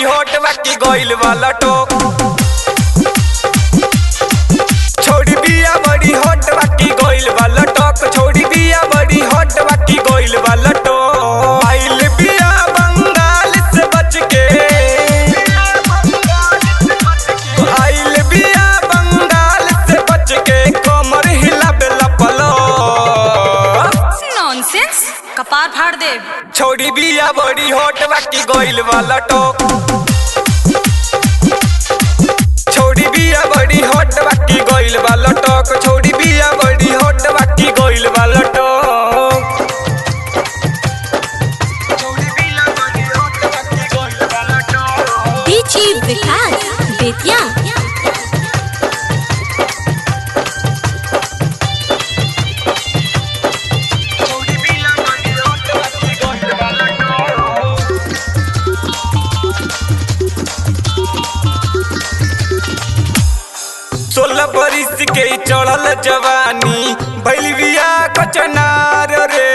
बड़ी हॉट बाकी गोइल वाला टोक। छोड़ी बिया बड़ी हॉट बाकी गोइल वाला टोक। छोड़ी बिया बड़ी हॉट बाकी गोइल वाला टोक। आइल बिया बंगाल से बच के, आइल बिया बंगाल से बच के, कमर हिला बेला पलो। नॉनसेंस, कपार फाड़ दे। छोड़ी बिया बड़ी हॉट बाकी गोइल वाला टोक। छोड़ी बिया बड़ी हॉट बाकी गोइल वाला टोक। छोड़ी बिया बड़ी हॉट बाकी गोइल वाला टोक। छोड़ी बिया बड़ी हॉट बाकी गोइल वाला टोक। डीजी विकास बेतिया। छोड़ी बिया बड़ी हॉट बाकी गोइल वाला टोक। सोलह बरिस के चढ़ल जवानी भइल बिया कचनार रे।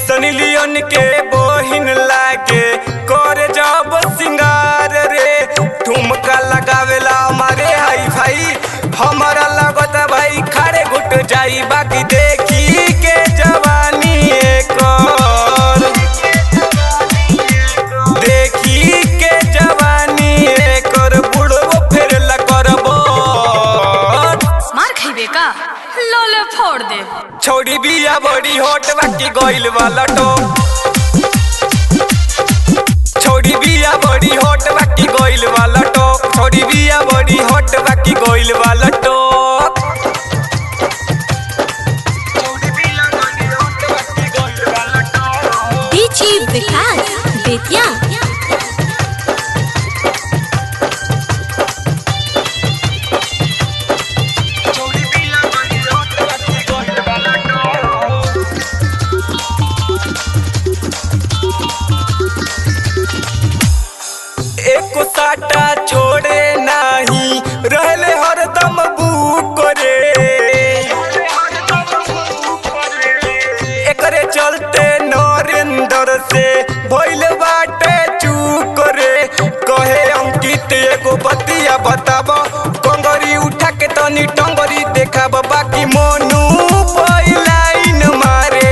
सनी लियोन के बहिन लागे करे जब सिंगार रे। ठुमका लगावेला हमारे हाई भाई, हमारा लगत भाई खड़े घुट जाई। बाकी देखी के जवानी एकर, देखी के जवानी एकर बुढ़बो फेरला करबो। मार खइबे का, लोले फोड़ दे। छोड़ी बिया बड़ी हॉट बाकी गोइल वाला टोक। छोड़ी बिया बड़ी हॉट बाकी गोइल वाला टोक। छोड़ी बिया बड़ी हॉट बाकी गोइल वाला टोक। छोड़ी बिया बड़ी हॉट बाकी गोइल वाला टोक। डीजी विकास बेतिया। छोड़ी बिया बड़ी हॉट बाकी गोइल वाला टोक। एको साटा छोड़े नाही, रहले हरदम बुक रे। एकरे चलते नरेंद्र से भइल बाटे चूक रे। कहे अंकित एगो बतिया बताब, कंगरी उठा के तनी टंगरी देखाब। बाकी मोनू लाइन मारे,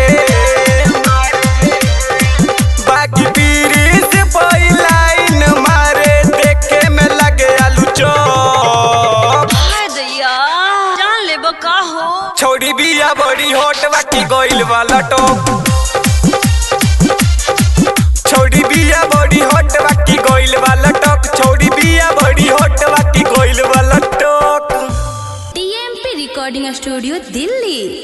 बाकी बीरिस लाइन मारे। देखे में लगे आलू चौप। हाय दैया, जान लेबो का हो। छोड़ी बिया बड़ी हॉट बाकी गोइल वाला टोक। छोड़ी बिया बड़ी हॉट बाकी गोइल वाला टोक। छोड़ी बिया बड़ी हॉट बाकी गोइल वाला टोक। TMP recording studio Delhi.